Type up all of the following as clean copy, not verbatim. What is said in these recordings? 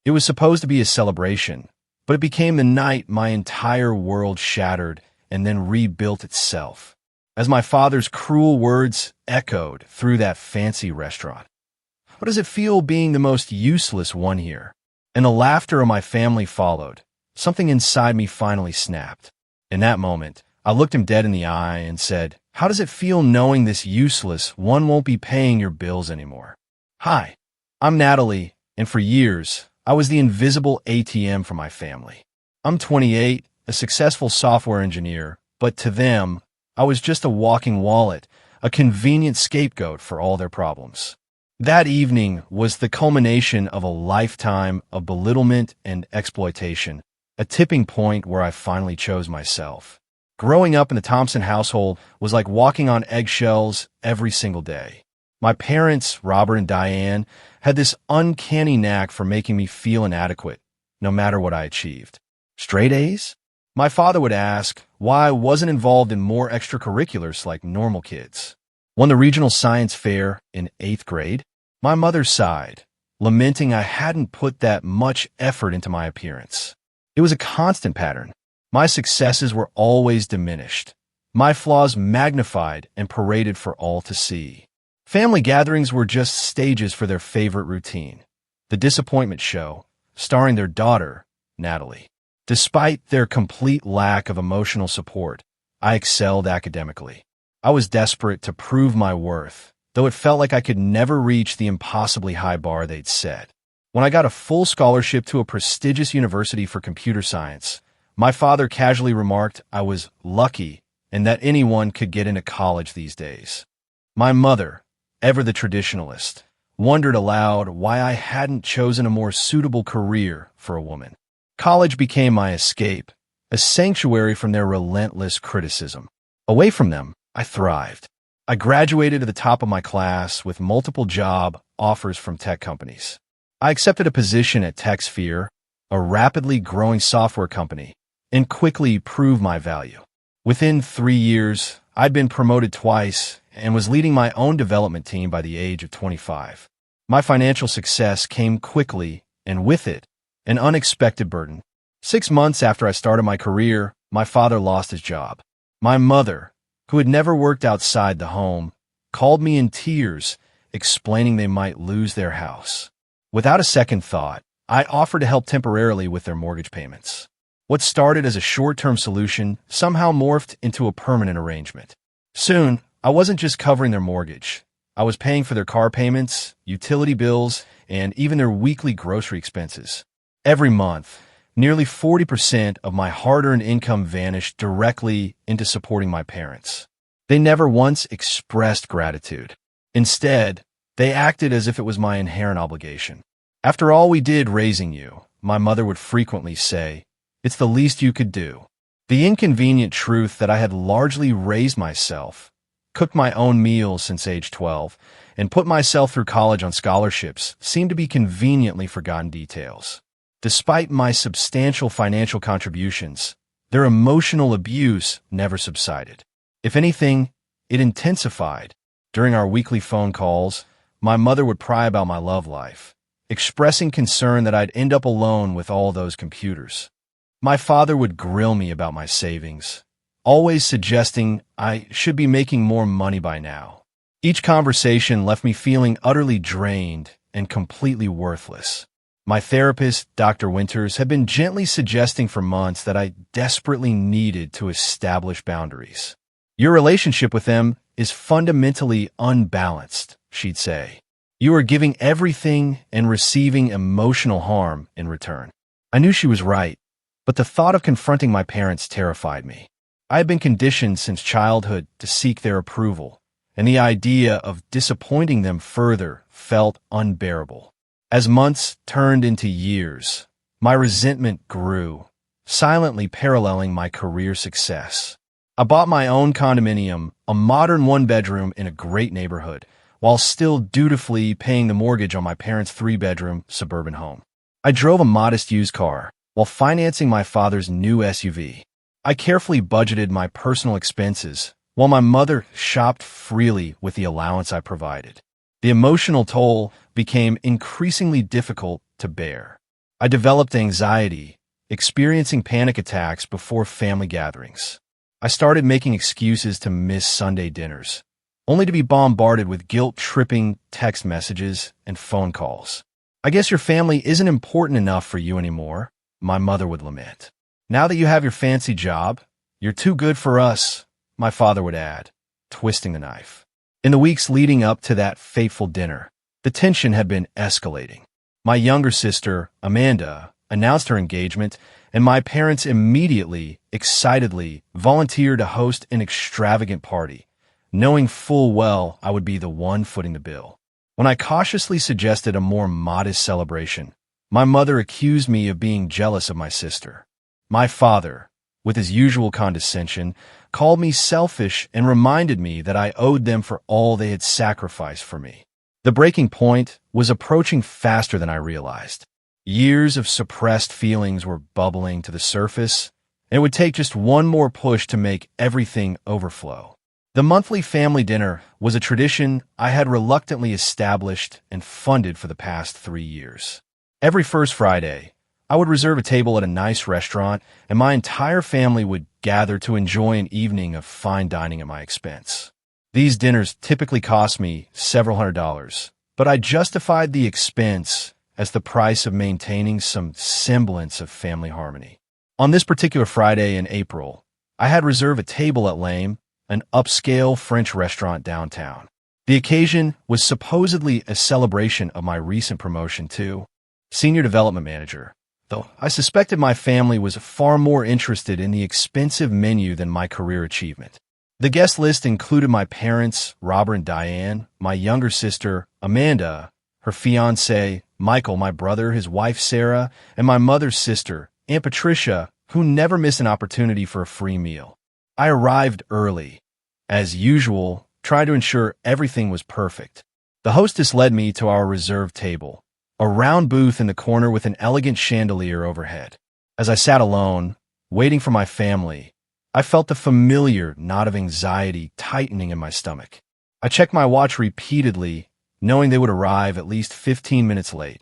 It was supposed to be a celebration, but it became the night my entire world shattered and then rebuilt itself, as my father's cruel words echoed through that fancy restaurant. What does it feel being the most useless one here? And the laughter of my family followed. Something inside me finally snapped. In that moment, I looked him dead in the eye and said, "How does it feel knowing this useless one won't be paying your bills anymore?" "Hi, I'm Natalie, and for years, I was the invisible ATM for my family. I'm 28, a successful software engineer, but to them, I was just a walking wallet, a convenient scapegoat for all their problems." That evening was the culmination of a lifetime of belittlement and exploitation, a tipping point where I finally chose myself. Growing up in the Thompson household was like walking on eggshells every single day. My parents, Robert and Diane, had this uncanny knack for making me feel inadequate, no matter what I achieved. Straight A's? My father would ask why I wasn't involved in more extracurriculars like normal kids. Won the regional science fair in 8th grade. My mother sighed, lamenting I hadn't put that much effort into my appearance. It was a constant pattern. My successes were always diminished, my flaws magnified and paraded for all to see. Family gatherings were just stages for their favorite routine, the disappointment show, starring their daughter, Natalie. Despite their complete lack of emotional support, I excelled academically. I was desperate to prove my worth, though it felt like I could never reach the impossibly high bar they'd set. When I got a full scholarship to a prestigious university for computer science, my father casually remarked I was lucky and that anyone could get into college these days. My mother, ever the traditionalist, wondered aloud why I hadn't chosen a more suitable career for a woman. College became my escape, a sanctuary from their relentless criticism. Away from them, I thrived. I graduated at the top of my class with multiple job offers from tech companies. I accepted a position at TechSphere, a rapidly growing software company, and quickly proved my value. Within 3 years, I'd been promoted twice and was leading my own development team by the age of 25. My financial success came quickly, and with it, an unexpected burden. 6 months after I started my career, my father lost his job. My mother, who had never worked outside the home, called me in tears, explaining they might lose their house. Without a second thought, I offered to help temporarily with their mortgage payments. What started as a short-term solution somehow morphed into a permanent arrangement. Soon, I wasn't just covering their mortgage. I was paying for their car payments, utility bills, and even their weekly grocery expenses. Every month, nearly 40% of my hard-earned income vanished directly into supporting my parents. They never once expressed gratitude. Instead, they acted as if it was my inherent obligation. "After all we did raising you," my mother would frequently say, "it's the least you could do." The inconvenient truth that I had largely raised myself, cooked my own meals since age 12, and put myself through college on scholarships seemed to be conveniently forgotten details. Despite my substantial financial contributions, their emotional abuse never subsided. If anything, it intensified. During our weekly phone calls, my mother would pry about my love life, expressing concern that I'd end up alone with all those computers. My father would grill me about my savings, always suggesting I should be making more money by now. Each conversation left me feeling utterly drained and completely worthless. My therapist, Dr. Winters, had been gently suggesting for months that I desperately needed to establish boundaries. "Your relationship with them is fundamentally unbalanced," she'd say. "You are giving everything and receiving emotional harm in return." I knew she was right, but the thought of confronting my parents terrified me. I had been conditioned since childhood to seek their approval, and the idea of disappointing them further felt unbearable. As months turned into years, my resentment grew, silently paralleling my career success. I bought my own condominium, a modern one-bedroom in a great neighborhood, while still dutifully paying the mortgage on my parents' 3-bedroom suburban home. I drove a modest used car while financing my father's new SUV. I carefully budgeted my personal expenses, while my mother shopped freely with the allowance I provided. The emotional toll became increasingly difficult to bear. I developed anxiety, experiencing panic attacks before family gatherings. I started making excuses to miss Sunday dinners, only to be bombarded with guilt-tripping text messages and phone calls. "I guess your family isn't important enough for you anymore," my mother would lament. "Now that you have your fancy job, you're too good for us," my father would add, twisting the knife. In the weeks leading up to that fateful dinner, the tension had been escalating. My younger sister, Amanda, announced her engagement, and my parents immediately, excitedly, volunteered to host an extravagant party, knowing full well I would be the one footing the bill. When I cautiously suggested a more modest celebration, my mother accused me of being jealous of my sister. My father, with his usual condescension, called me selfish and reminded me that I owed them for all they had sacrificed for me. The breaking point was approaching faster than I realized. Years of suppressed feelings were bubbling to the surface, and it would take just one more push to make everything overflow. The monthly family dinner was a tradition I had reluctantly established and funded for the past 3 years. Every first Friday, I would reserve a table at a nice restaurant, and my entire family would gather to enjoy an evening of fine dining at my expense. These dinners typically cost me several $100s, but I justified the expense as the price of maintaining some semblance of family harmony. On this particular Friday in April, I had reserved a table at Lame, an upscale French restaurant downtown. The occasion was supposedly a celebration of my recent promotion to Senior Development Manager, though I suspected my family was far more interested in the expensive menu than my career achievement. The guest list included my parents, Robert and Diane, my younger sister, Amanda, her fiancé, Michael, my brother, his wife, Sarah, and my mother's sister, Aunt Patricia, who never missed an opportunity for a free meal. I arrived early, as usual, trying to ensure everything was perfect. The hostess led me to our reserved table, a round booth in the corner with an elegant chandelier overhead. As I sat alone, waiting for my family, I felt the familiar knot of anxiety tightening in my stomach. I checked my watch repeatedly, knowing they would arrive at least 15 minutes late,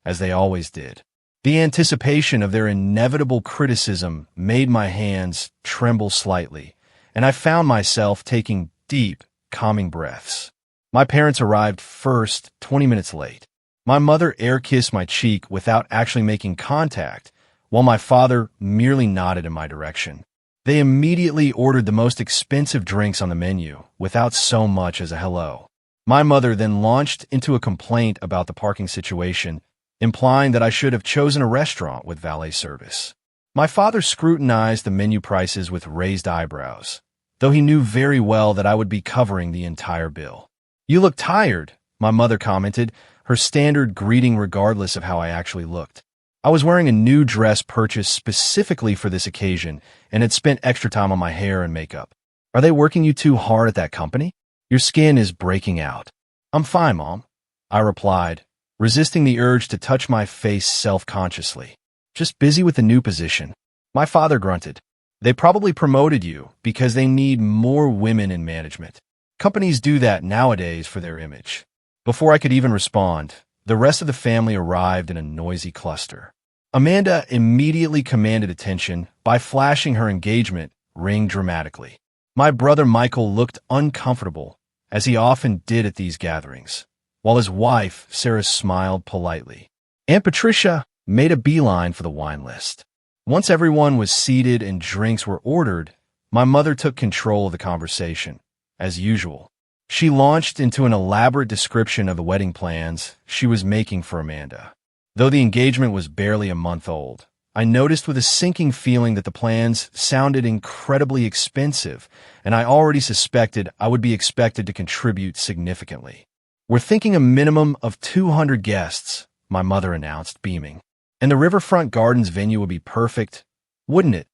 as they always did. The anticipation of their inevitable criticism made my hands tremble slightly, and I found myself taking deep, calming breaths. My parents arrived first, 20 minutes late. My mother air-kissed my cheek without actually making contact, while my father merely nodded in my direction. They immediately ordered the most expensive drinks on the menu, without so much as a hello. My mother then launched into a complaint about the parking situation, implying that I should have chosen a restaurant with valet service. My father scrutinized the menu prices with raised eyebrows, though he knew very well that I would be covering the entire bill. "You look tired," my mother commented, her standard greeting regardless of how I actually looked. I was wearing a new dress purchased specifically for this occasion and had spent extra time on my hair and makeup. "Are they working you too hard at that company? Your skin is breaking out." "I'm fine, Mom," I replied, resisting the urge to touch my face self-consciously. "Just busy with the new position." My father grunted. "They probably promoted you because they need more women in management. Companies do that nowadays for their image." Before I could even respond, the rest of the family arrived in a noisy cluster. Amanda immediately commanded attention by flashing her engagement ring dramatically. My brother Michael looked uncomfortable, as he often did at these gatherings, while his wife, Sarah, smiled politely. Aunt Patricia made a beeline for the wine list. Once everyone was seated and drinks were ordered, my mother took control of the conversation, as usual. She launched into an elaborate description of the wedding plans she was making for Amanda. Though the engagement was barely a month old, I noticed with a sinking feeling that the plans sounded incredibly expensive, and I already suspected I would be expected to contribute significantly. "We're thinking a minimum of 200 guests," my mother announced, beaming. "And the Riverfront Gardens venue would be perfect, wouldn't it,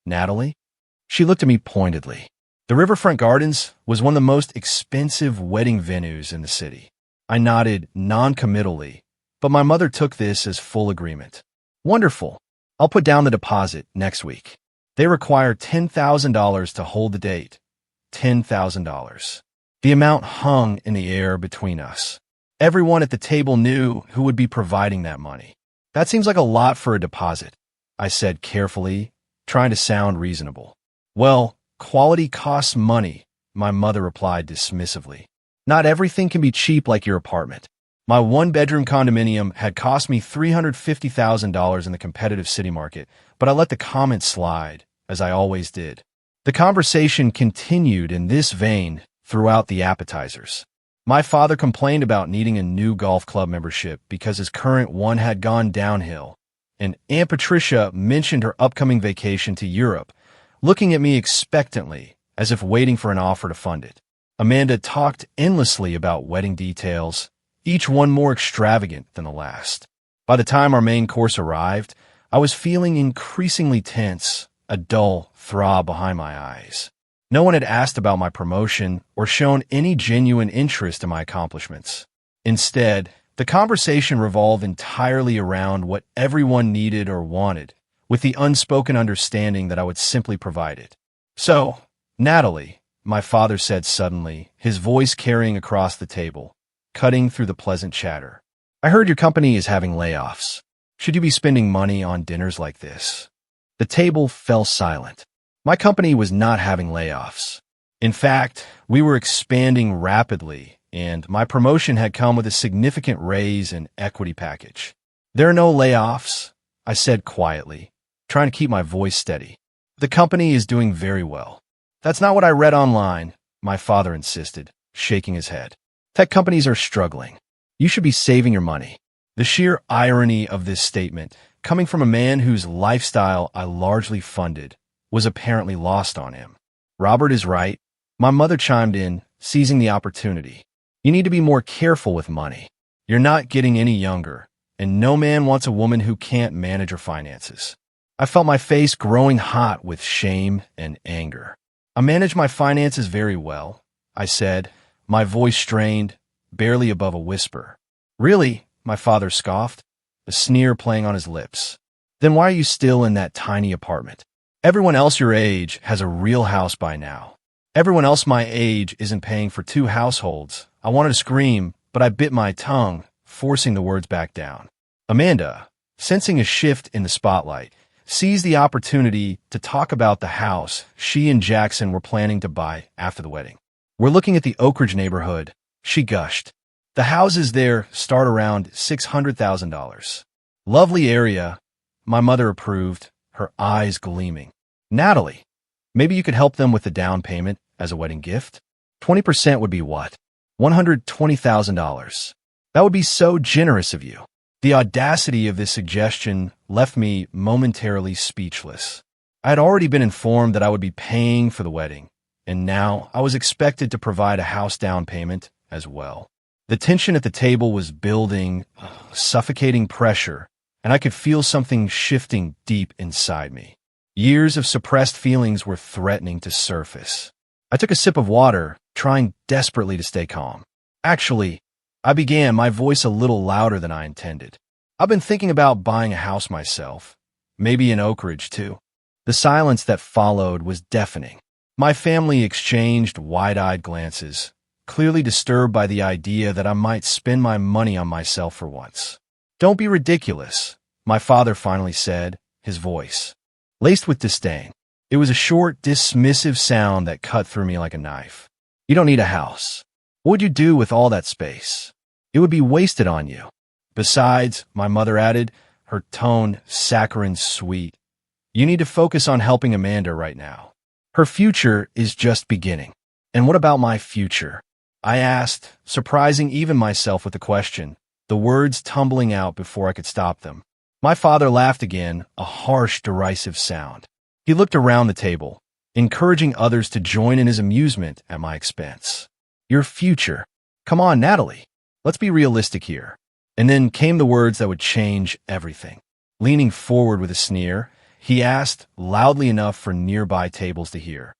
Natalie?" She looked at me pointedly. The Riverfront Gardens was one of the most expensive wedding venues in the city. I nodded non-committally, but my mother took this as full agreement. "Wonderful. I'll put down the deposit next week." They require $10,000 to hold the date. $10,000. The amount hung in the air between us. Everyone at the table knew who would be providing that money. That seems like a lot for a deposit, I said carefully, trying to sound reasonable. Well, quality costs money, my mother replied dismissively. Not everything can be cheap like your apartment. My one-bedroom condominium had cost me $350,000 in the competitive city market, but I let the comment slide, as I always did. The conversation continued in this vein throughout the appetizers. My father complained about needing a new golf club membership because his current one had gone downhill, and Aunt Patricia mentioned her upcoming vacation to Europe, looking at me expectantly, as if waiting for an offer to fund it. Amanda talked endlessly about wedding details, each one more extravagant than the last. By the time our main course arrived, I was feeling increasingly tense, a dull throb behind my eyes. No one had asked about my promotion or shown any genuine interest in my accomplishments. Instead, the conversation revolved entirely around what everyone needed or wanted, with the unspoken understanding that I would simply provide it. So, Natalie, my father said suddenly, his voice carrying across the table, cutting through the pleasant chatter. I heard your company is having layoffs. Should you be spending money on dinners like this? The table fell silent. My company was not having layoffs. In fact, we were expanding rapidly, and my promotion had come with a significant raise and equity package. There are no layoffs, I said quietly, trying to keep my voice steady. The company is doing very well. That's not what I read online, my father insisted, shaking his head. Tech companies are struggling. You should be saving your money. The sheer irony of this statement, coming from a man whose lifestyle I largely funded, was apparently lost on him. Robert is right, my mother chimed in, seizing the opportunity. You need to be more careful with money. You're not getting any younger, and no man wants a woman who can't manage her finances. I felt my face growing hot with shame and anger. I manage my finances very well, I said, my voice strained, barely above a whisper. Really? My father scoffed, a sneer playing on his lips. Then why are you still in that tiny apartment? Everyone else your age has a real house by now. Everyone else my age isn't paying for 2 households. I wanted to scream, but I bit my tongue, forcing the words back down. Amanda, sensing a shift in the spotlight, seized the opportunity to talk about the house she and Jackson were planning to buy after the wedding. We're looking at the Oak Ridge neighborhood, she gushed. The houses there start around $600,000. Lovely area, my mother approved, her eyes gleaming. Natalie, maybe you could help them with the down payment as a wedding gift? 20% would be what? $120,000. That would be so generous of you. The audacity of this suggestion left me momentarily speechless. I had already been informed that I would be paying for the wedding, and now I was expected to provide a house down payment as well. The tension at the table was building, suffocating pressure, and I could feel something shifting deep inside me. Years of suppressed feelings were threatening to surface. I took a sip of water, trying desperately to stay calm. Actually, I began, my voice a little louder than I intended. I've been thinking about buying a house myself, maybe in Oak Ridge too. The silence that followed was deafening. My family exchanged wide-eyed glances, clearly disturbed by the idea that I might spend my money on myself for once. Don't be ridiculous, my father finally said, his voice laced with disdain. It was a short, dismissive sound that cut through me like a knife. You don't need a house. What would you do with all that space? It would be wasted on you. Besides, my mother added, her tone saccharine sweet, you need to focus on helping Amanda right now. Her future is just beginning. And what about my future? I asked, surprising even myself with the question, the words tumbling out before I could stop them. My father laughed again, a harsh, derisive sound. He looked around the table, encouraging others to join in his amusement at my expense. Your future. Come on, Natalie. Let's be realistic here. And then came the words that would change everything. Leaning forward with a sneer, he asked, loudly enough for nearby tables to hear,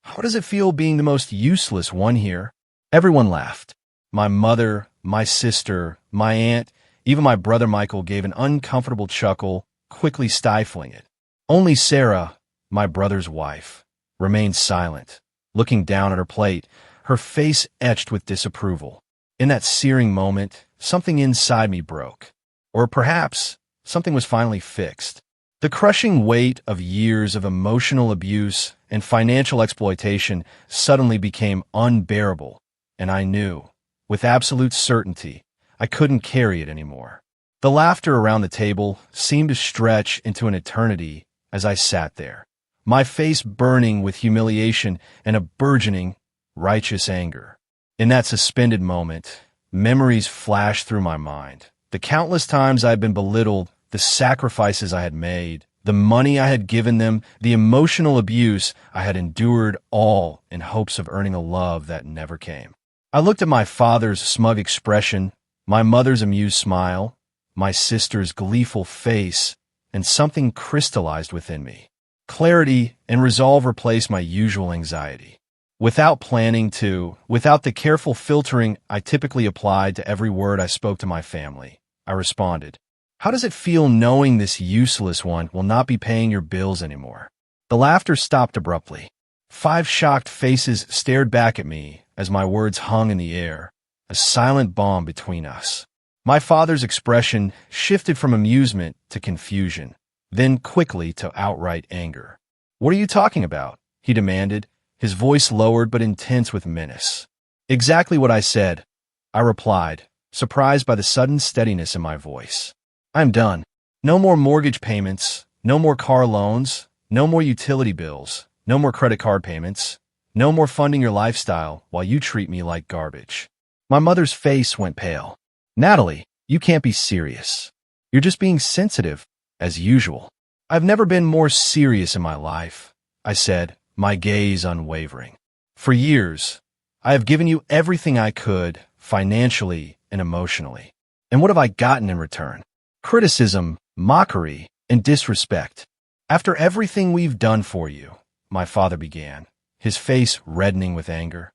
how does it feel being the most useless one here? Everyone laughed. My mother, my sister, my aunt, even my brother Michael gave an uncomfortable chuckle, quickly stifling it. Only Sarah, my brother's wife, remained silent, looking down at her plate, her face etched with disapproval. In that searing moment, something inside me broke. Or perhaps something was finally fixed. The crushing weight of years of emotional abuse and financial exploitation suddenly became unbearable, and I knew, with absolute certainty, I couldn't carry it anymore. The laughter around the table seemed to stretch into an eternity as I sat there, my face burning with humiliation and a burgeoning, righteous anger. In that suspended moment, memories flashed through my mind. The countless times I had been belittled, the sacrifices I had made, the money I had given them, the emotional abuse I had endured, all in hopes of earning a love that never came. I looked at my father's smug expression, my mother's amused smile, my sister's gleeful face, and something crystallized within me. Clarity and resolve replaced my usual anxiety. Without the careful filtering I typically applied to every word I spoke to my family, I responded, "How does it feel knowing this useless one will not be paying your bills anymore?" The laughter stopped abruptly. 5 shocked faces stared back at me as my words hung in the air, a silent bomb between us. My father's expression shifted from amusement to confusion, then quickly to outright anger. "What are you talking about?" he demanded, his voice lowered but intense with menace. "Exactly what I said," I replied, surprised by the sudden steadiness in my voice. "I'm done. No more mortgage payments, no more car loans, no more utility bills, no more credit card payments, no more funding your lifestyle while you treat me like garbage." My mother's face went pale. "Natalie, you can't be serious. You're just being sensitive, as usual." "I've never been more serious in my life," I said, my gaze unwavering. "For years, I have given you everything I could, financially and emotionally. And what have I gotten in return? Criticism, mockery, and disrespect. After everything we've done for you," my father began, his face reddening with anger.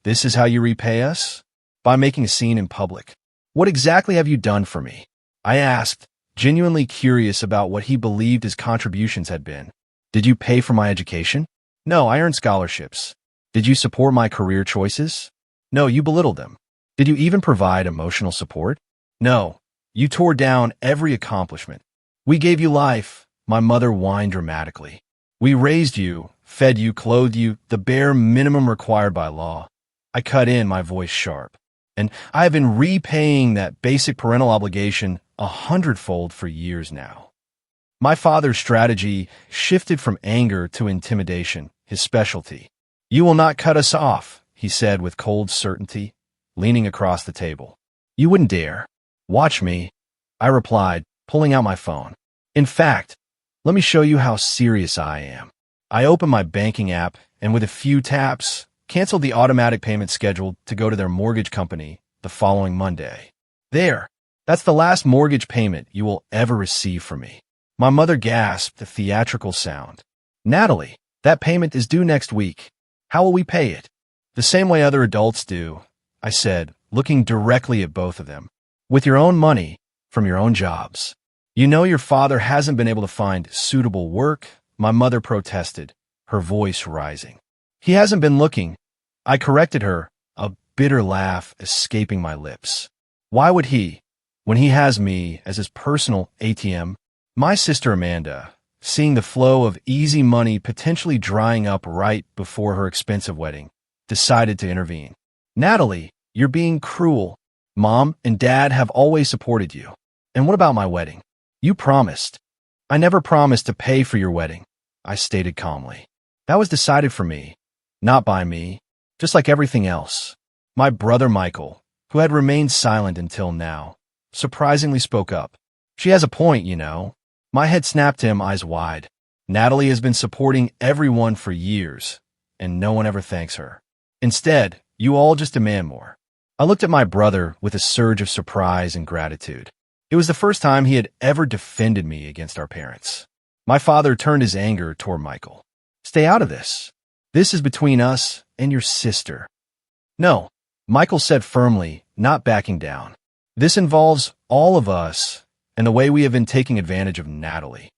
"This is how you repay us? By making a scene in public. What exactly have you done for me?" I asked, genuinely curious about what he believed his contributions had been. "Did you pay for my education?" "No, I earned scholarships." "Did you support my career choices?" "No, you belittled them." "Did you even provide emotional support?" "No, you tore down every accomplishment." "We gave you life," my mother whined dramatically. "We raised you, fed you, clothed you, the bare minimum required by law." I cut in, my voice sharp. "And I have been repaying that basic parental obligation 100-fold for years now." My father's strategy shifted from anger to intimidation, his specialty. "You will not cut us off," he said with cold certainty, leaning across the table. "You wouldn't dare." "Watch me," I replied, pulling out my phone. "In fact, let me show you how serious I am." I opened my banking app and with a few taps, canceled the automatic payment scheduled to go to their mortgage company the following Monday. "There, that's the last mortgage payment you will ever receive from me." My mother gasped, a theatrical sound. "Natalie, that payment is due next week. How will we pay it?" "The same way other adults do," I said, looking directly at both of them. "With your own money, from your own jobs." "You know your father hasn't been able to find suitable work," my mother protested, her voice rising. "He hasn't been looking," I corrected her, a bitter laugh escaping my lips. "Why would he, when he has me as his personal ATM?" My sister Amanda, seeing the flow of easy money potentially drying up right before her expensive wedding, decided to intervene. "Natalie, you're being cruel. Mom and Dad have always supported you. And what about my wedding? You promised." "I never promised to pay for your wedding," I stated calmly. "That was decided for me, not by me, just like everything else." My brother Michael, who had remained silent until now, surprisingly spoke up. "She has a point, you know." My head snapped to him, eyes wide. "Natalie has been supporting everyone for years, and no one ever thanks her. Instead, you all just demand more." I looked at my brother with a surge of surprise and gratitude. It was the first time he had ever defended me against our parents. My father turned his anger toward Michael. "Stay out of this. This is between us and your sister." "No," Michael said firmly, not backing down. "This involves all of us and the way we have been taking advantage of Natalie."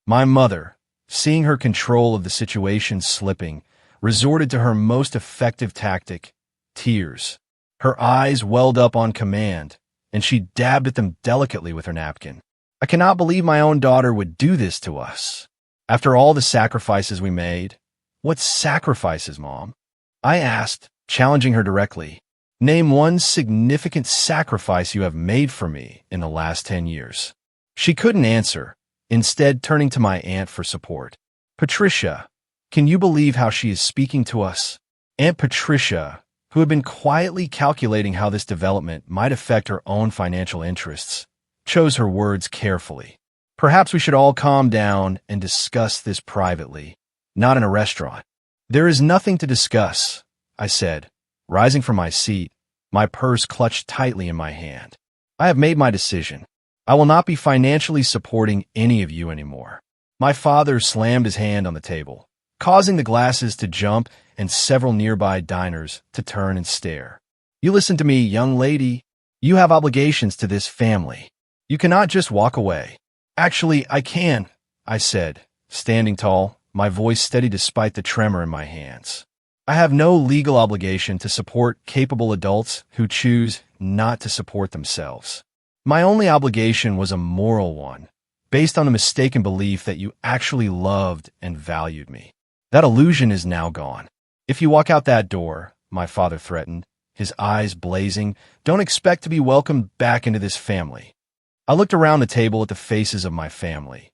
My mother, seeing her control of the situation slipping, resorted to her most effective tactic, tears. Her eyes welled up on command, and she dabbed at them delicately with her napkin. I cannot believe my own daughter would do this to us. After all the sacrifices we made. What sacrifices, Mom? I asked, challenging her directly. Name one significant sacrifice you have made for me in the last 10 years. She couldn't answer, instead turning to my aunt for support. Patricia, can you believe how she is speaking to us? Aunt Patricia, who had been quietly calculating how this development might affect her own financial interests, chose her words carefully. Perhaps we should all calm down and discuss this privately, not in a restaurant. There is nothing to discuss, I said, rising from my seat, my purse clutched tightly in my hand. I have made my decision. I will not be financially supporting any of you anymore. My father slammed his hand on the table, causing the glasses to jump and several nearby diners to turn and stare. You listen to me, young lady. You have obligations to this family. You cannot just walk away. Actually, I can, I said, standing tall, my voice steady despite the tremor in my hands. I have no legal obligation to support capable adults who choose not to support themselves. My only obligation was a moral one, based on the mistaken belief that you actually loved and valued me. That illusion is now gone. If you walk out that door, my father threatened, his eyes blazing, don't expect to be welcomed back into this family. I looked around the table at the faces of my family,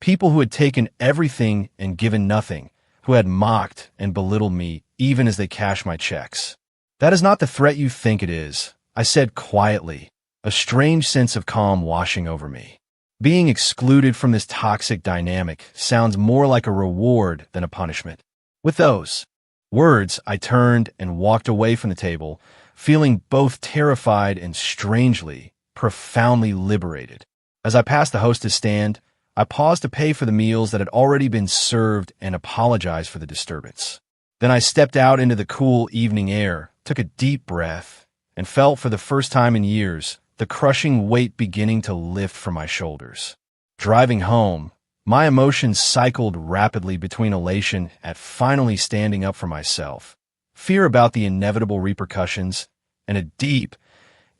people who had taken everything and given nothing, who had mocked and belittled me even as they cashed my checks. That is not the threat you think it is, I said quietly, a strange sense of calm washing over me. Being excluded from this toxic dynamic sounds more like a reward than a punishment. With those words, I turned and walked away from the table, feeling both terrified and strangely, profoundly liberated. As I passed the hostess stand, I paused to pay for the meals that had already been served and apologize for the disturbance. Then I stepped out into the cool evening air, took a deep breath, and felt for the first time in years the crushing weight beginning to lift from my shoulders. Driving home, my emotions cycled rapidly between elation at finally standing up for myself, fear about the inevitable repercussions, and a deep,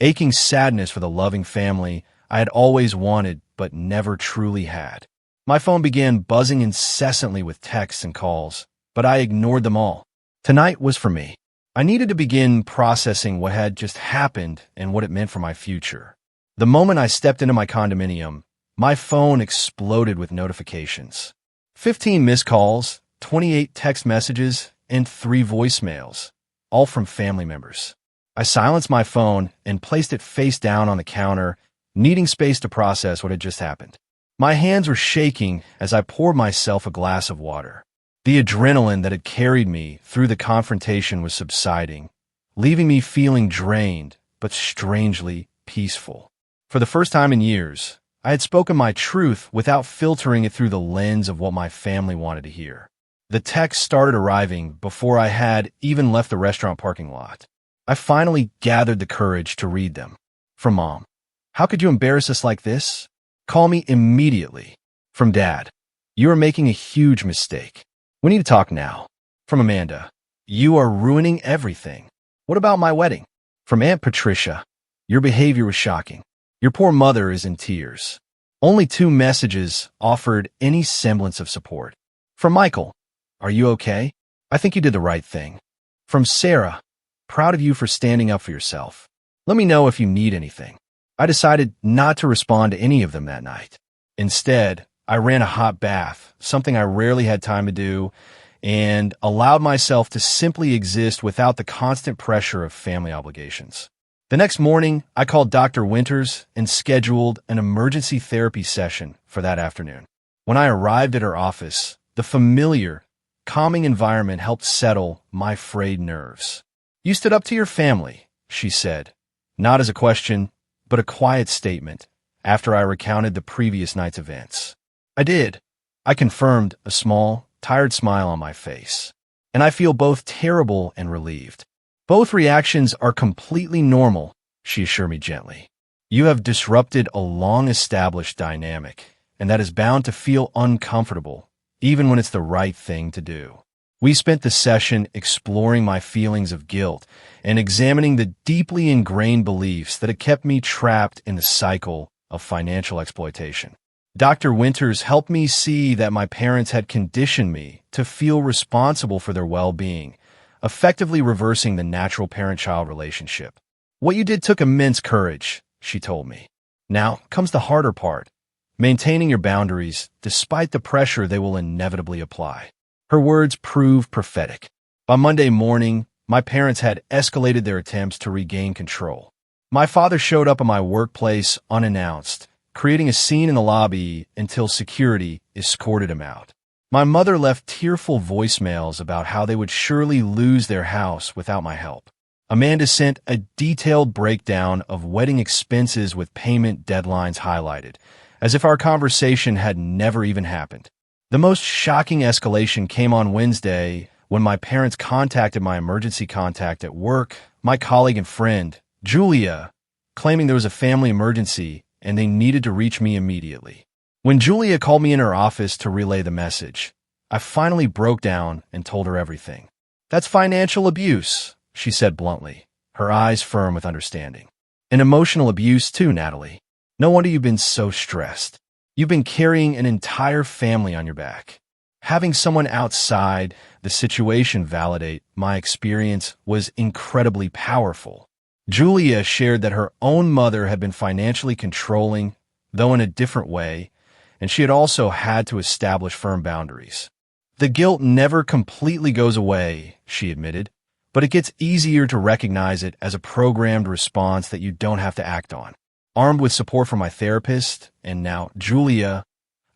aching sadness for the loving family I had always wanted but never truly had. My phone began buzzing incessantly with texts and calls, but I ignored them all. Tonight was for me. I needed to begin processing what had just happened and what it meant for my future. The moment I stepped into my condominium, my phone exploded with notifications. 15 missed calls, 28 text messages, and 3 voicemails, all from family members. I silenced my phone and placed it face down on the counter, needing space to process what had just happened. My hands were shaking as I poured myself a glass of water. The adrenaline that had carried me through the confrontation was subsiding, leaving me feeling drained but strangely peaceful. For the first time in years, I had spoken my truth without filtering it through the lens of what my family wanted to hear. The texts started arriving before I had even left the restaurant parking lot. I finally gathered the courage to read them. From Mom, how could you embarrass us like this? Call me immediately. From Dad, you are making a huge mistake. We need to talk now. From Amanda, you are ruining everything. What about my wedding? From Aunt Patricia, your behavior was shocking. Your poor mother is in tears. Only 2 messages offered any semblance of support. From Michael, are you okay? I think you did the right thing. From Sarah, proud of you for standing up for yourself. Let me know if you need anything. I decided not to respond to any of them that night. Instead, I ran a hot bath, something I rarely had time to do, and allowed myself to simply exist without the constant pressure of family obligations. The next morning, I called Dr. Winters and scheduled an emergency therapy session for that afternoon. When I arrived at her office, the familiar, calming environment helped settle my frayed nerves. You stood up to your family, she said, not as a question, but a quiet statement, after I recounted the previous night's events. I did. I confirmed, a small, tired smile on my face. And I feel both terrible and relieved. Both reactions are completely normal, she assured me gently. You have disrupted a long-established dynamic, and that is bound to feel uncomfortable, even when it's the right thing to do. We spent the session exploring my feelings of guilt and examining the deeply ingrained beliefs that had kept me trapped in the cycle of financial exploitation. Dr. Winters helped me see that my parents had conditioned me to feel responsible for their well-being, effectively reversing the natural parent-child relationship. What you did took immense courage, she told me. Now comes the harder part, maintaining your boundaries despite the pressure they will inevitably apply. Her words proved prophetic. By Monday morning, my parents had escalated their attempts to regain control. My father showed up at my workplace unannounced, creating a scene in the lobby until security escorted him out. My mother left tearful voicemails about how they would surely lose their house without my help. Amanda sent a detailed breakdown of wedding expenses with payment deadlines highlighted, as if our conversation had never even happened. The most shocking escalation came on Wednesday when my parents contacted my emergency contact at work, my colleague and friend, Julia, claiming there was a family emergency and they needed to reach me immediately. When Julia called me in her office to relay the message, I finally broke down and told her everything. "That's financial abuse," she said bluntly, her eyes firm with understanding. "And emotional abuse too, Natalie. No wonder you've been so stressed. You've been carrying an entire family on your back." Having someone outside the situation validate my experience was incredibly powerful. Julia shared that her own mother had been financially controlling, though in a different way, and she had also had to establish firm boundaries. "The guilt never completely goes away," she admitted, "but it gets easier to recognize it as a programmed response that you don't have to act on." Armed with support from my therapist, and now Julia,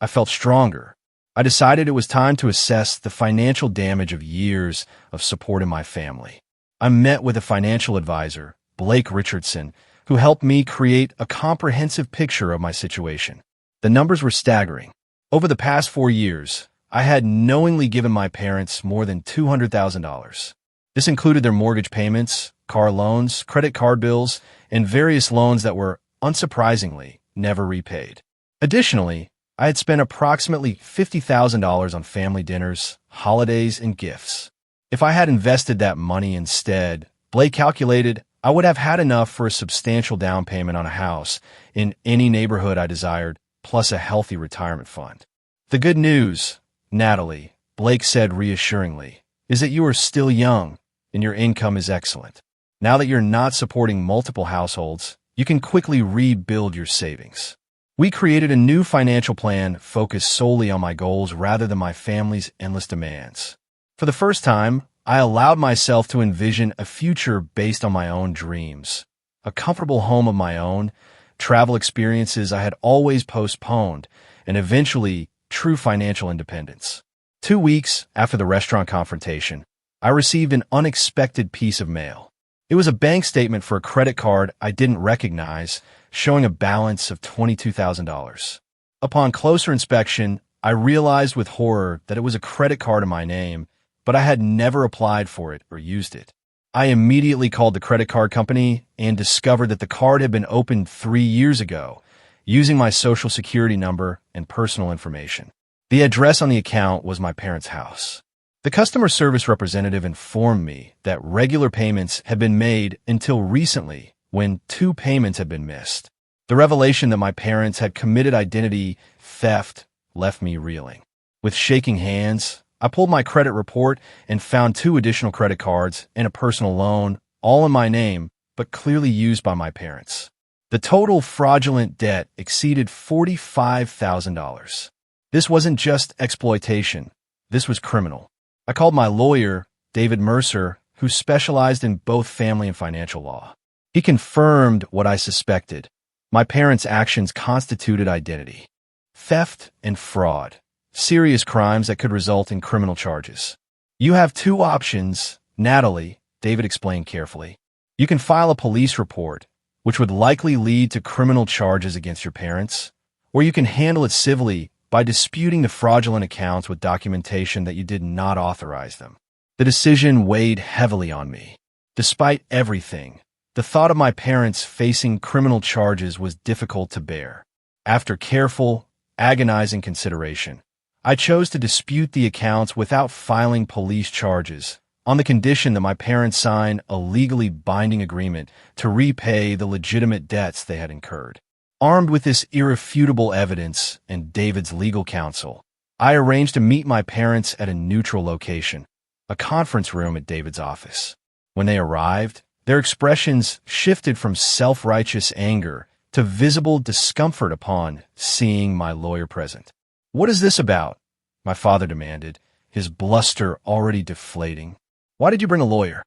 I felt stronger. I decided it was time to assess the financial damage of years of support in my family. I met with a financial advisor, Blake Richardson, who helped me create a comprehensive picture of my situation. The numbers were staggering. Over the past 4 years, I had knowingly given my parents more than $200,000. This included their mortgage payments, car loans, credit card bills, and various loans that were, unsurprisingly, never repaid. Additionally, I had spent approximately $50,000 on family dinners, holidays, and gifts. If I had invested that money instead, Blake calculated I would have had enough for a substantial down payment on a house in any neighborhood I desired, plus a healthy retirement fund. "The good news, Natalie," Blake said reassuringly, "is that you are still young and your income is excellent. Now that you're not supporting multiple households, you can quickly rebuild your savings." We created a new financial plan focused solely on my goals rather than my family's endless demands. For the first time, I allowed myself to envision a future based on my own dreams, a comfortable home of my own, travel experiences I had always postponed, and eventually true financial independence. 2 weeks after the restaurant confrontation, I received an unexpected piece of mail. It was a bank statement for a credit card I didn't recognize, showing a balance of $22,000. Upon closer inspection, I realized with horror that it was a credit card in my name, but I had never applied for it or used it. I immediately called the credit card company and discovered that the card had been opened 3 years ago, using my social security number and personal information. The address on the account was my parents' house. The customer service representative informed me that regular payments had been made until recently, when 2 payments had been missed. The revelation that my parents had committed identity theft left me reeling. With shaking hands, I pulled my credit report and found 2 additional credit cards and a personal loan, all in my name, but clearly used by my parents. The total fraudulent debt exceeded $45,000. This wasn't just exploitation. This was criminal. I called my lawyer, David Mercer, who specialized in both family and financial law. He confirmed what I suspected. My parents' actions constituted identity theft and fraud, serious crimes that could result in criminal charges. "You have 2 options, Natalie," David explained carefully. "You can file a police report, which would likely lead to criminal charges against your parents, or you can handle it civilly by disputing the fraudulent accounts with documentation that you did not authorize them." The decision weighed heavily on me. Despite everything, the thought of my parents facing criminal charges was difficult to bear. After careful, agonizing consideration, I chose to dispute the accounts without filing police charges, on the condition that my parents sign a legally binding agreement to repay the legitimate debts they had incurred. Armed with this irrefutable evidence and David's legal counsel, I arranged to meet my parents at a neutral location, a conference room at David's office. When they arrived, their expressions shifted from self-righteous anger to visible discomfort upon seeing my lawyer present. "What is this about?" my father demanded, his bluster already deflating. "Why did you bring a lawyer?"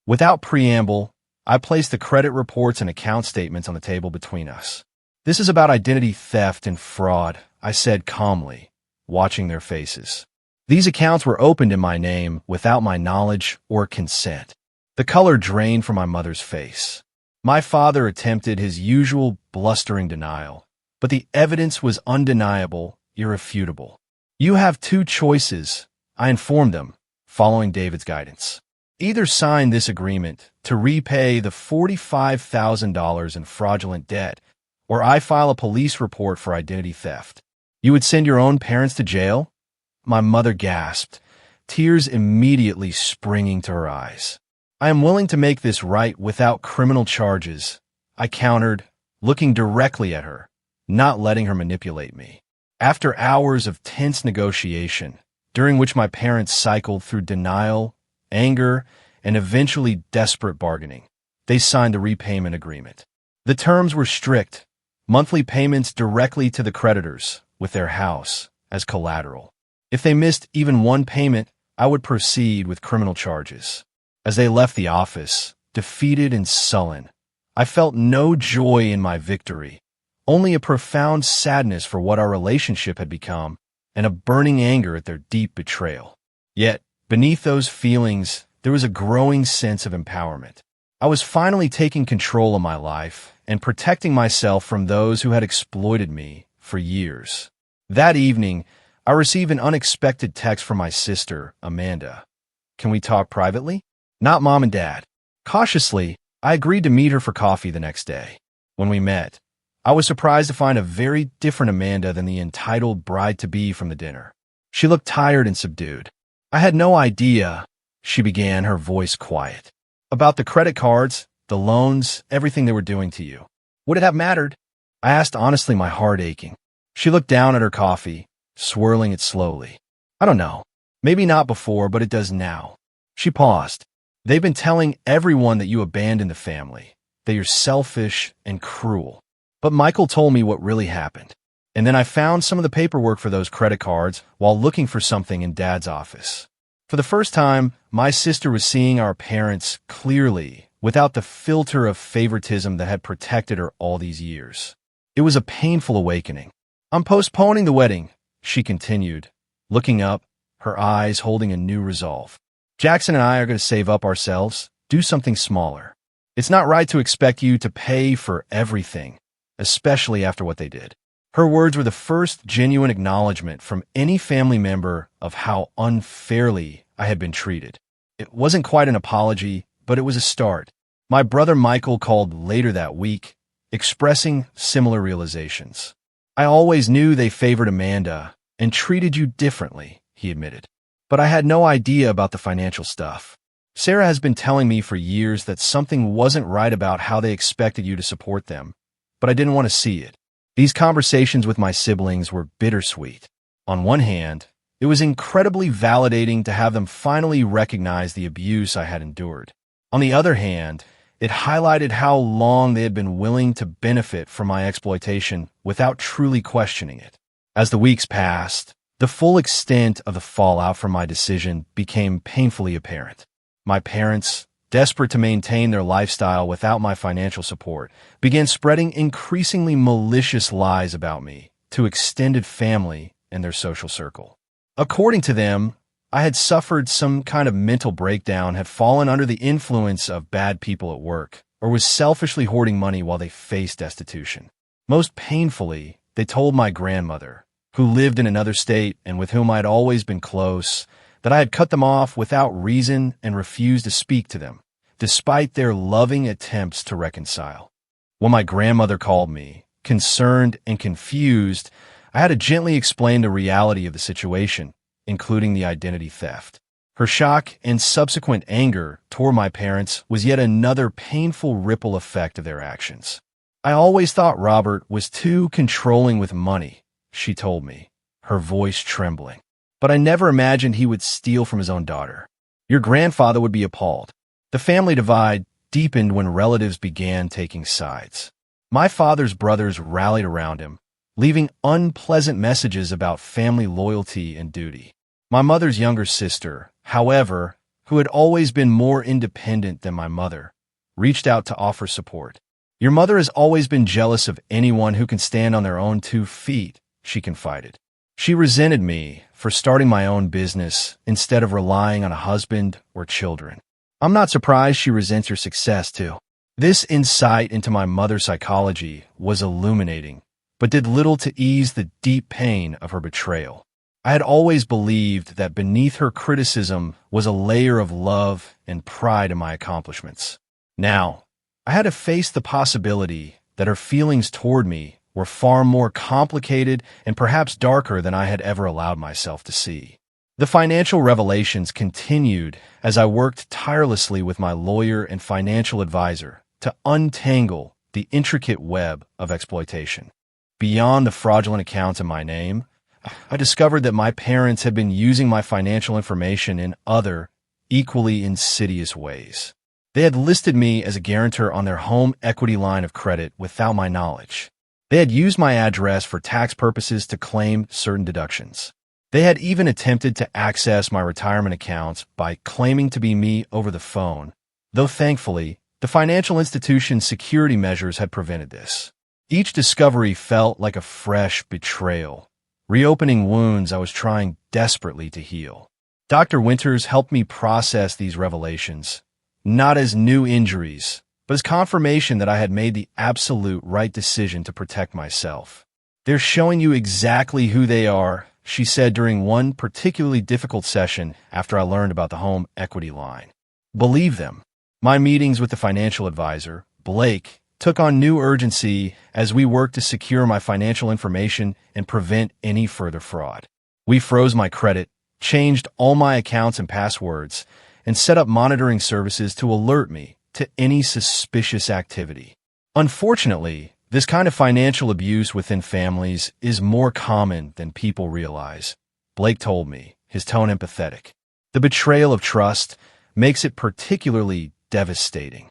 Without preamble, I placed the credit reports and account statements on the table between us. "This is about identity theft and fraud," I said calmly, watching their faces. "These accounts were opened in my name without my knowledge or consent." The color drained from my mother's face. My father attempted his usual blustering denial, but the evidence was undeniable, irrefutable. "You have two choices," I informed them, following David's guidance. "Either sign this agreement to repay the $45,000 in fraudulent debt, or I file a police report for identity theft." "You would send your own parents to jail?" My mother gasped, tears immediately springing to her eyes. "I am willing to make this right without criminal charges," I countered, looking directly at her, not letting her manipulate me. After hours of tense negotiation, during which my parents cycled through denial, anger, and eventually desperate bargaining, they signed the repayment agreement. The terms were strict: monthly payments directly to the creditors, with their house as collateral. If they missed even one payment, I would proceed with criminal charges. As they left the office, defeated and sullen, I felt no joy in my victory, only a profound sadness for what our relationship had become and a burning anger at their deep betrayal. Yet, beneath those feelings, there was a growing sense of empowerment. I was finally taking control of my life and protecting myself from those who had exploited me for years. That evening, I received an unexpected text from my sister, Amanda. "Can we talk privately?" Not mom and dad. Cautiously, I agreed to meet her for coffee the next day. When we met, I was surprised to find a very different Amanda than the entitled bride-to-be from the dinner. She looked tired and subdued. "I had no idea," she began, her voice quiet, "about the credit cards, the loans, everything they were doing to you. Would it have mattered?" I asked honestly, my heart aching. She looked down at her coffee, swirling it slowly. "I don't know. Maybe not before, but it does now." She paused. "They've been telling everyone that you abandoned the family, that you're selfish and cruel. But Michael told me what really happened. And then I found some of the paperwork for those credit cards while looking for something in Dad's office." For the first time, my sister was seeing our parents clearly, without the filter of favoritism that had protected her all these years. It was a painful awakening. "I'm postponing the wedding," she continued, looking up, her eyes holding a new resolve. "Jackson and I are going to save up ourselves, do something smaller. It's not right to expect you to pay for everything, especially after what they did." Her words were the first genuine acknowledgement from any family member of how unfairly I had been treated. It wasn't quite an apology, but it was a start. My brother Michael called later that week, expressing similar realizations. "I always knew they favored Amanda and treated you differently," he admitted. "But I had no idea about the financial stuff. Sarah has been telling me for years that something wasn't right about how they expected you to support them, but I didn't want to see it." These conversations with my siblings were bittersweet. On one hand, it was incredibly validating to have them finally recognize the abuse I had endured. On the other hand, it highlighted how long they had been willing to benefit from my exploitation without truly questioning it. As the weeks passed, the full extent of the fallout from my decision became painfully apparent. My parents, desperate to maintain their lifestyle without my financial support, began spreading increasingly malicious lies about me to extended family and their social circle. According to them, I had suffered some kind of mental breakdown, had fallen under the influence of bad people at work, or was selfishly hoarding money while they faced destitution. Most painfully, they told my grandmother, who lived in another state and with whom I had always been close, that I had cut them off without reason and refused to speak to them, despite their loving attempts to reconcile. When my grandmother called me, concerned and confused, I had to gently explain the reality of the situation, including the identity theft. Her shock and subsequent anger toward my parents was yet another painful ripple effect of their actions. I always thought Robert was too controlling with money, she told me, her voice trembling. But I never imagined he would steal from his own daughter. Your grandfather would be appalled. The family divide deepened when relatives began taking sides. My father's brothers rallied around him, leaving unpleasant messages about family loyalty and duty. My mother's younger sister, however, who had always been more independent than my mother, reached out to offer support. Your mother has always been jealous of anyone who can stand on their own 2 feet, she confided. She resented me for starting my own business instead of relying on a husband or children. I'm not surprised she resents your success, too. This insight into my mother's psychology was illuminating, but did little to ease the deep pain of her betrayal. I had always believed that beneath her criticism was a layer of love and pride in my accomplishments. Now, I had to face the possibility that her feelings toward me were far more complicated and perhaps darker than I had ever allowed myself to see. The financial revelations continued as I worked tirelessly with my lawyer and financial advisor to untangle the intricate web of exploitation. Beyond the fraudulent accounts in my name, I discovered that my parents had been using my financial information in other, equally insidious ways. They had listed me as a guarantor on their home equity line of credit without my knowledge. They had used my address for tax purposes to claim certain deductions. They had even attempted to access my retirement accounts by claiming to be me over the phone, though thankfully, the financial institution's security measures had prevented this. Each discovery felt like a fresh betrayal, reopening wounds I was trying desperately to heal. Dr. Winters helped me process these revelations, not as new injuries, but as confirmation that I had made the absolute right decision to protect myself. They're showing you exactly who they are, she said during one particularly difficult session after I learned about the home equity line. Believe them. My meetings with the financial advisor, Blake, took on new urgency as we worked to secure my financial information and prevent any further fraud. We froze my credit, changed all my accounts and passwords, and set up monitoring services to alert me to any suspicious activity. Unfortunately, this kind of financial abuse within families is more common than people realize, Blake told me, his tone empathetic. The betrayal of trust makes it particularly devastating.